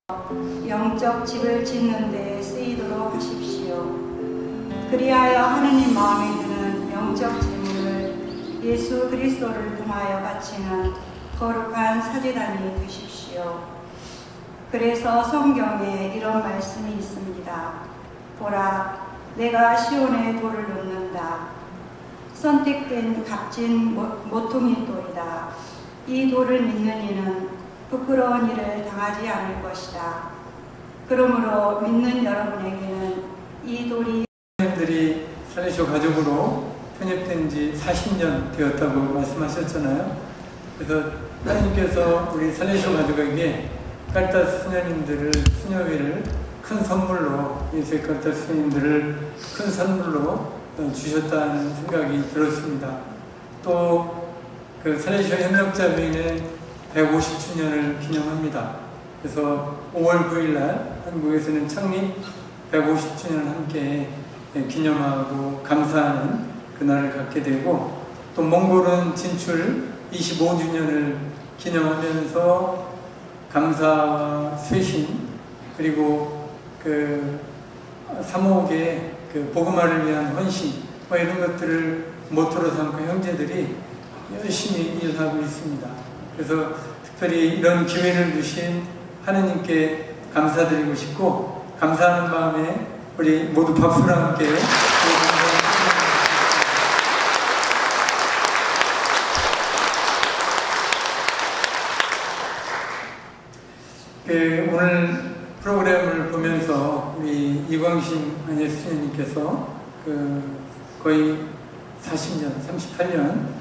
영적 집을 짓는 데 쓰이도록 하십시오. 그리하여 하느님 마음에 드는 영적 재물을 예수 그리스도를 통하여 바치는 거룩한 사제단이 되십시오. 그래서 성경에 이런 말씀이 있습니다. 보라, 내가 시온에 돌을 놓는다. 선택된 값진 모퉁이 돌이다. 이 돌을 믿는 이는 부끄러운 일을 당하지 않을 것이다. 그러므로 믿는 여러분에게는 이 돌이 선생님들이 살레시오 가족으로 편입된 지 40년 되었다고 말씀하셨잖아요. 그래서 하나님께서 우리 살레시오 가족에게 카리타스 수녀님들을, 수녀회를 큰 선물로, 예수의 카리타스 수녀님들을 큰 선물로 주셨다는 생각이 들었습니다. 또 그 살레시오 협력자회는 150주년을 기념합니다. 그래서 5월 9일 날 한국에서는 창립 150주년을 함께 기념하고 감사하는 그날을 갖게 되고, 또 몽골은 진출 25주년을 기념하면서 감사와 쇄신, 그리고 그 사목의 그 복음화를 위한 헌신, 이런 것들을 모토로 삼고 형제들이 열심히 일하고 있습니다. 그래서 특별히 이런 기회를 주신 하느님께 감사드리고 싶고, 감사하는 마음에 우리 모두 박수랑 함께 오늘 프로그램을 보면서 우리 이광심 안예수님께서 거의 40년, 38년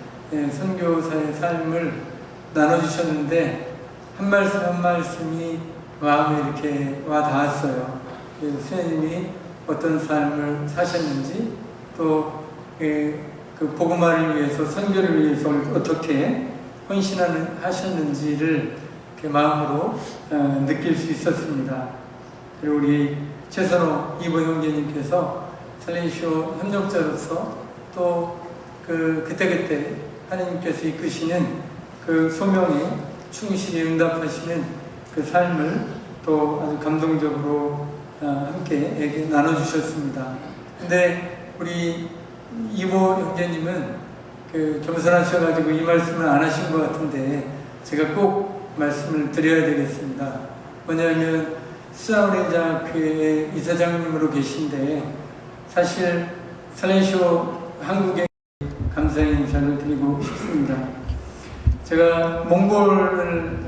선교사의 삶을 나눠주셨는데, 한 말씀 한 말씀이 마음에 이렇게 와 닿았어요. 수녀님이 어떤 삶을 사셨는지, 또 그 복음화를 위해서, 선교를 위해서 어떻게 헌신하셨는지를 이렇게 마음으로 느낄 수 있었습니다. 그리고 우리 최선호 이보 형제님께서 살레시오 협력자로서 또 그때그때 하나님께서 이끄시는 그 소명에 충실히 응답하시는 그 삶을 또 아주 감동적으로 함께 나눠주셨습니다. 근데 우리 이보 형제님은 겸손하셔가지고 이 말씀을 안 하신 것 같은데, 제가 꼭 말씀을 드려야 되겠습니다. 뭐냐면 수아우렌장학교의 이사장님으로 계신데, 사실 살레시오 한국에 감사의 인사를 드리고 싶습니다. 제가 몽골을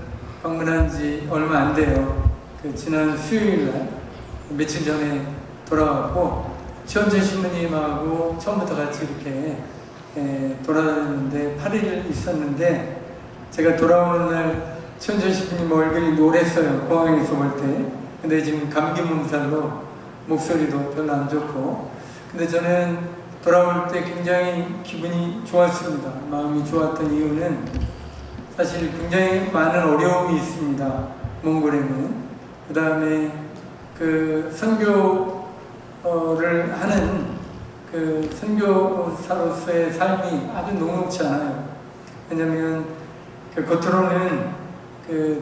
방문한 지 얼마 안 돼요. 지난 수요일날, 며칠 전에 돌아왔고, 최원재 신부님하고 처음부터 같이 이렇게 돌아다녔는데 8일 있었는데, 제가 돌아오는 날 최원재 신부님 얼굴이 노랬어요, 공항에서 볼 때. 근데 지금 감기 몸살로 목소리도 별로 안 좋고, 근데 저는 돌아올 때 굉장히 기분이 좋았습니다. 마음이 좋았던 이유는 사실 굉장히 많은 어려움이 있습니다, 몽골에는. 그 다음에 선교를 하는 선교사로서의 삶이 아주 녹록지 않아요. 왜냐면 겉으로는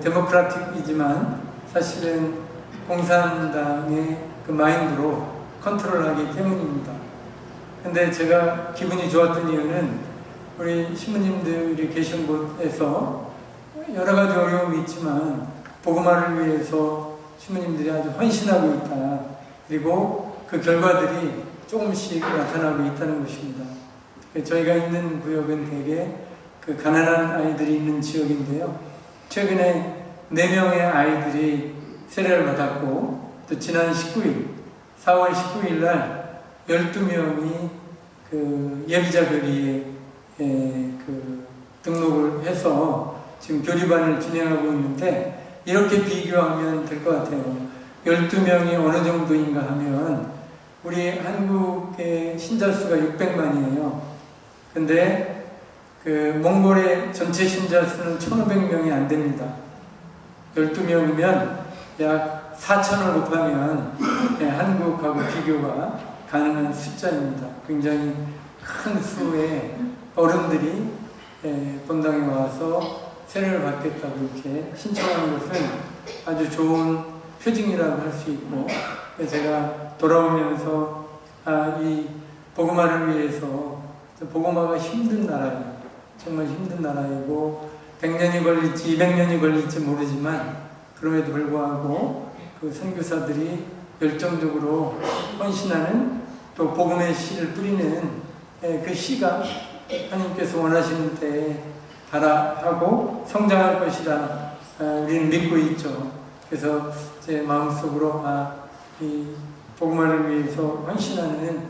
데모크라틱이지만 사실은 공산당의 마인드로 컨트롤하기 때문입니다. 근데 제가 기분이 좋았던 이유는 우리 신부님들이 계신 곳에서 여러 가지 어려움이 있지만 복음화를 위해서 신부님들이 아주 헌신하고 있다. 그리고 그 결과들이 조금씩 나타나고 있다는 것입니다. 저희가 있는 구역은 되게 가난한 아이들이 있는 지역인데요. 최근에 4명의 아이들이 세례를 받았고, 또 지난 19일, 4월 19일 날 12명이 예비자 교리에 등록을 해서 지금 교리반을 진행하고 있는데, 이렇게 비교하면 될 것 같아요. 12명이 어느 정도인가 하면 우리 한국의 신자 수가 600만이에요. 근데 몽골의 전체 신자 수는 1,500명이 안 됩니다. 12명이면 약 4,000을 곱하면 한국하고 비교가 가능한 숫자입니다. 굉장히 큰 수의 어른들이 본당에 와서 세례를 받겠다고 이렇게 신청하는 것은 아주 좋은 표징이라고 할 수 있고, 제가 돌아오면서 이 복음화를 위해서, 복음화가 힘든 나라예요. 정말 힘든 나라이고 100년이 걸릴지 200년이 걸릴지 모르지만, 그럼에도 불구하고 그 선교사들이 열정적으로 헌신하는, 또 복음의 씨를 뿌리는 그 씨가 하나님께서 원하시는 때에 자라하고 성장할 것이라 우리는 믿고 있죠. 그래서 제 마음속으로 이 복음화를 위해서 헌신하는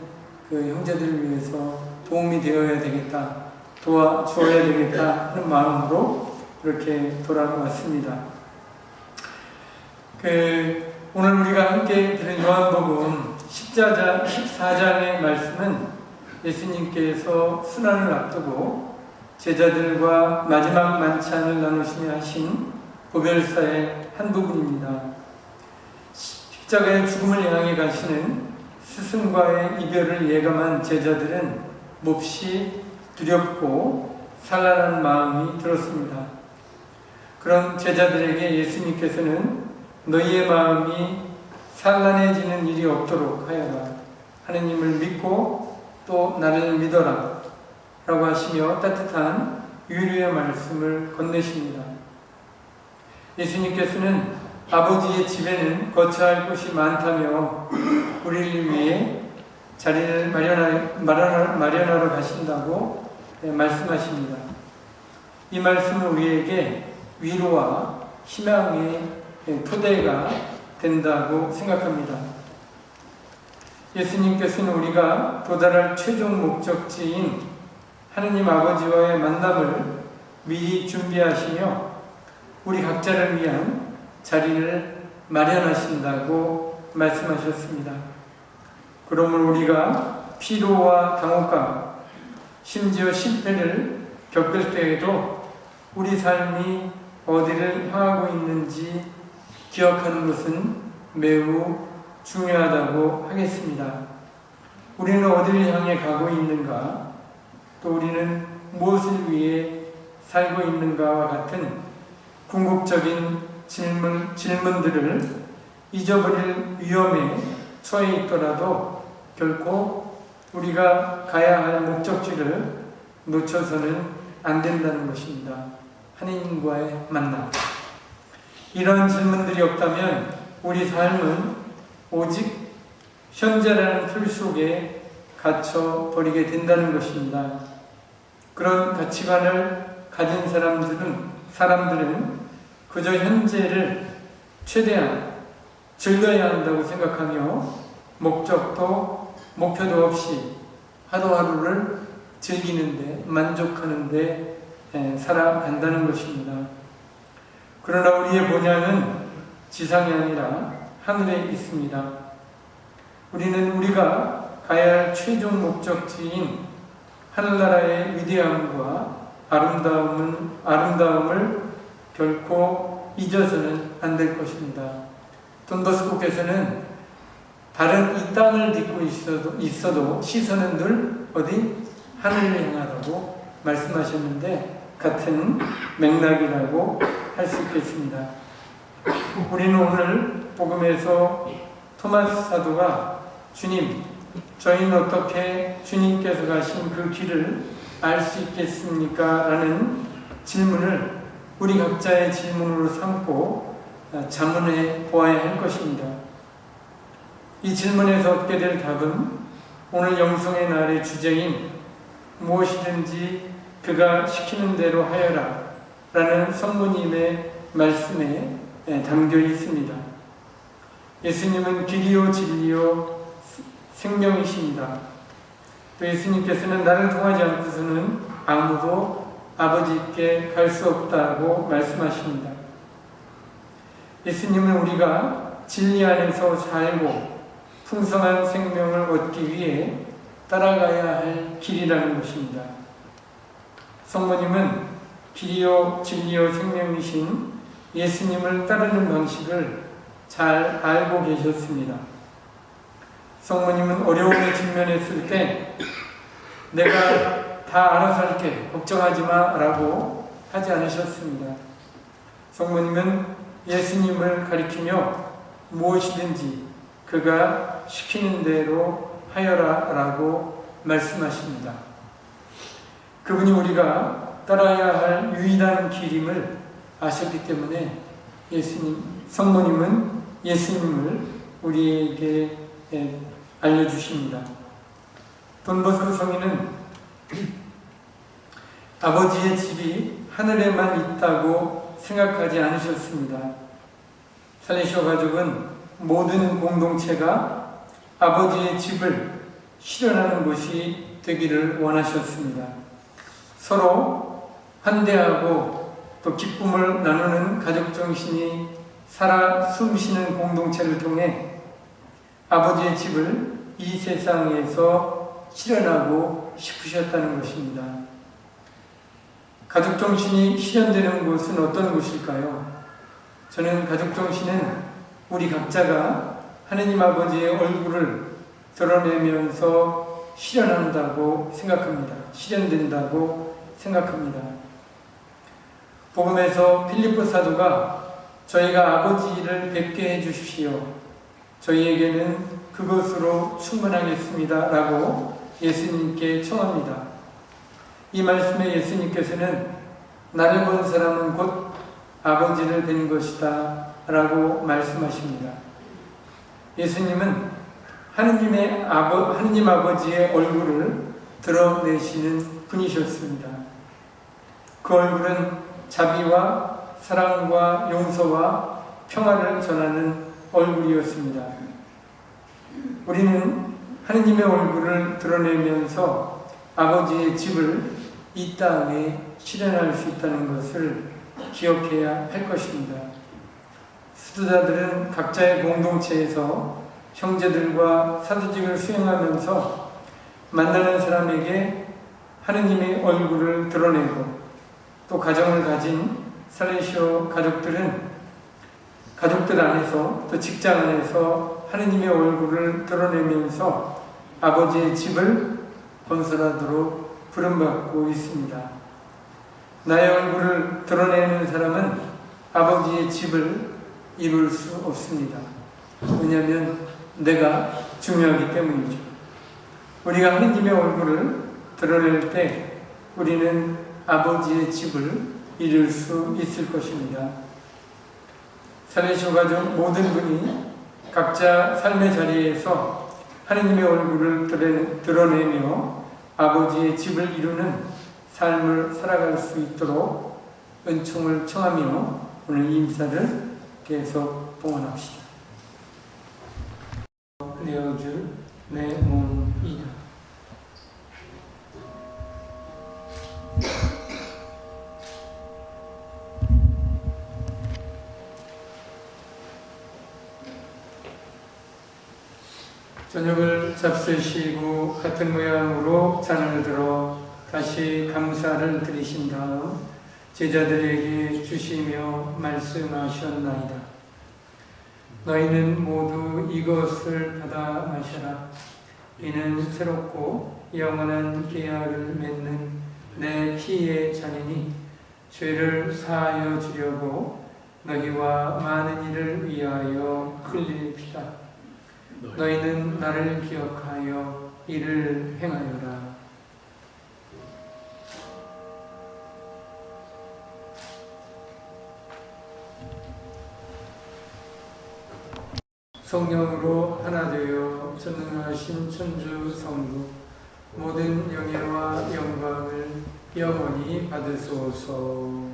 그 형제들을 위해서 도움이 되어야 되겠다, 도와줘야 되겠다 하는 마음으로 이렇게 돌아왔습니다. 오늘 우리가 함께 들은 요한복음 14장의 말씀은 예수님께서 순환을 앞두고 제자들과 마지막 만찬을 나누시며 하신 보별사의 한 부분입니다. 십자가의 죽음을 향해 가시는 스승과의 이별을 예감한 제자들은 몹시 두렵고 산란한 마음이 들었습니다. 그런 제자들에게 예수님께서는 너희의 마음이 산란해지는 일이 없도록 하여라. 하느님을 믿고 또 나를 믿어라. 라고 하시며 따뜻한 위로의 말씀을 건네십니다. 예수님께서는 아버지의 집에는 거처할 곳이 많다며 우리를 위해 자리를 마련하러 가신다고 말씀하십니다. 이 말씀은 우리에게 위로와 희망의 토대가 된다고 생각합니다. 예수님께서는 우리가 도달할 최종 목적지인 하느님 아버지와의 만남을 미리 준비하시며 우리 각자를 위한 자리를 마련하신다고 말씀하셨습니다. 그러므로 우리가 피로와 당혹감, 심지어 실패를 겪을 때에도 우리 삶이 어디를 향하고 있는지 기억하는 것은 매우 중요하다고 하겠습니다. 우리는 어디를 향해 가고 있는가, 또 우리는 무엇을 위해 살고 있는가와 같은 궁극적인 질문들을 잊어버릴 위험에 처해 있더라도 결코 우리가 가야 할 목적지를 놓쳐서는 안 된다는 것입니다. 하나님과의 만남. 이런 질문들이 없다면 우리 삶은 오직 현재라는 틀 속에 갇혀버리게 된다는 것입니다. 그런 가치관을 가진 사람들은 그저 현재를 최대한 즐겨야 한다고 생각하며 목적도 목표도 없이 하루하루를 즐기는데, 만족하는데 살아간다는 것입니다. 그러나 우리의 본향은 지상이 아니라 하늘에 있습니다. 우리는 우리가 가야 할 최종 목적지인 하늘나라의 위대함과 아름다움을 결코 잊어서는 안 될 것입니다. 돈버스코께서는 다른 이 땅을 딛고 있어도 시선은 늘 어디? 하늘을 향하라고 말씀하셨는데 같은 맥락이라고 할 수 있겠습니다. 우리는 오늘 복음에서 토마스 사도가 주님, 저희는 어떻게 주님께서 가신 그 길을 알 수 있겠습니까? 라는 질문을 우리 각자의 질문으로 삼고 자문해 보아야 할 것입니다. 이 질문에서 얻게 될 답은 오늘 영성의 날의 주제인 무엇이든지 그가 시키는 대로 하여라 라는 성모님의 말씀에 담겨 있습니다. 예수님은 길이요 진리요 생명이십니다. 또 예수님께서는 나를 통하지 않고서는 아무도 아버지께 갈 수 없다고 말씀하십니다. 예수님은 우리가 진리 안에서 살고 풍성한 생명을 얻기 위해 따라가야 할 길이라는 것입니다. 성모님은 길이요 진리요 생명이신 예수님을 따르는 방식을 잘 알고 계셨습니다. 성모님은 어려움에 직면했을 때 내가 다 알아서 할게, 걱정하지 마 라고 하지 않으셨습니다. 성모님은 예수님을 가리키며 무엇이든지 그가 시키는 대로 하여라 라고 말씀하십니다. 그분이 우리가 따라야 할 유일한 길임을 아셨기 때문에 성모님은 예수님을 우리에게 알려주십니다. 돈보스코 성인은 아버지의 집이 하늘에만 있다고 생각하지 않으셨습니다. 살레시오 가족은 모든 공동체가 아버지의 집을 실현하는 곳이 되기를 원하셨습니다. 서로 환대하고 또 기쁨을 나누는 가족 정신이 살아 숨쉬는 공동체를 통해 아버지의 집을 이 세상에서 실현하고 싶으셨다는 것입니다. 가족 정신이 실현되는 곳은 어떤 곳일까요? 저는 가족 정신은 우리 각자가 하느님 아버지의 얼굴을 드러내면서 실현한다고 생각합니다. 실현된다고 생각합니다. 복음에서 필리포 사도가 저희가 아버지를 뵙게 해주십시오. 저희에게는 그것으로 충분하겠습니다. 라고 예수님께 청합니다. 이 말씀에 예수님께서는 나를 본 사람은 곧 아버지를 뵌 것이다 라고 말씀하십니다. 예수님은 하느님 아버지의 얼굴을 드러내시는 분이셨습니다. 그 얼굴은 자비와 사랑과 용서와 평화를 전하는 얼굴이었습니다. 우리는 하느님의 얼굴을 드러내면서 아버지의 집을 이 땅에 실현할 수 있다는 것을 기억해야 할 것입니다. 수도자들은 각자의 공동체에서 형제들과 사도직을 수행하면서 만나는 사람에게 하느님의 얼굴을 드러내고 또 가정을 가진 살레시오 가족들은 가족들 안에서 또 직장 안에서 하느님의 얼굴을 드러내면서 아버지의 집을 건설하도록 부름받고 있습니다. 나의 얼굴을 드러내는 사람은 아버지의 집을 이룰 수 없습니다. 왜냐하면 내가 중요하기 때문이죠. 우리가 하느님의 얼굴을 드러낼 때 우리는 아버지의 집을 이룰 수 있을 것입니다. 살레시오 가족 모든 분이 각자 삶의 자리에서 하느님의 얼굴을 드러내며 아버지의 집을 이루는 삶을 살아갈 수 있도록 은총을 청하며 오늘 이 인사를 계속 봉헌합시다. 내어줄 내 몸이다. 저녁을 잡수시고 같은 모양으로 잔을 들어 다시 감사를 드리신 다음 제자들에게 주시며 말씀하셨나이다. 너희는 모두 이것을 받아 마셔라. 이는 새롭고 영원한 계약을 맺는 내 피의 잔이니 죄를 사하여 주려고 너희와 많은 이를 위하여 흘릴 피다. 너희는 나를 기억하여 이를 행하여라. 성령으로 하나 되어 전능하신 천주 성부 모든 영예와 영광을 영원히 받으소서.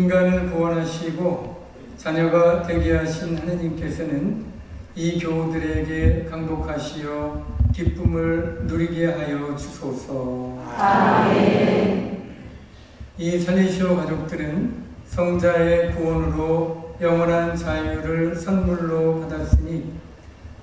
인간을 구원하시고 자녀가 되게 하신 하느님께서는 이 교우들에게 강복하시어 기쁨을 누리게 하여 주소서. 아멘. 이 살리시오 가족들은 성자의 구원으로 영원한 자유를 선물로 받았으니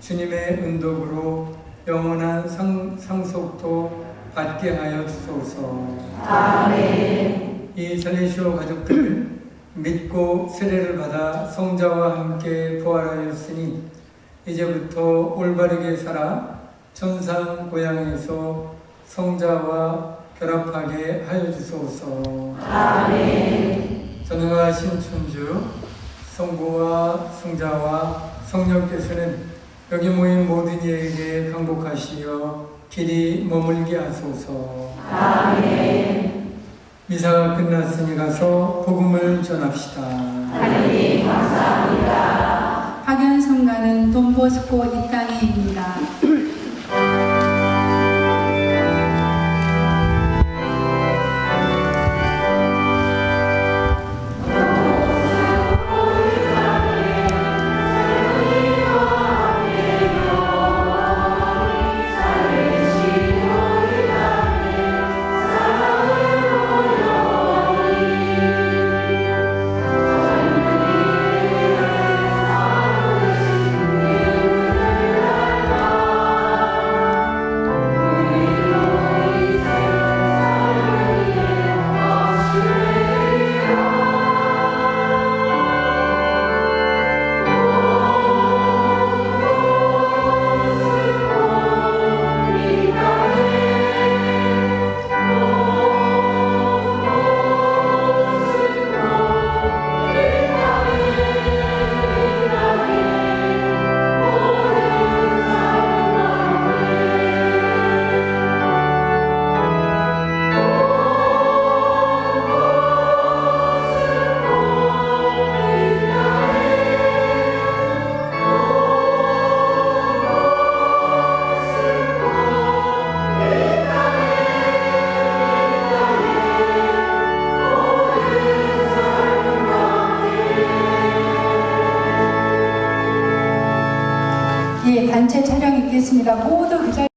주님의 은덕으로 영원한 상속도 받게 하여 주소서. 아멘. 이 살리시오 가족들은 믿고 세례를 받아 성자와 함께 부활하였으니 이제부터 올바르게 살아 천상 고향에서 성자와 결합하게 하여 주소서. 아멘. 전능하신 천주 성부와 성자와 성령께서는 여기 모인 모든 이에게 강복하시어 길이 머물게 하소서. 아멘. 미사가 끝났으니 가서 복음을 전합시다. 하나님 감사합니다. 학연 성가는 돈보스코 이 땅에입니다. 단체 촬영 있겠습니다. 모두 그 자리에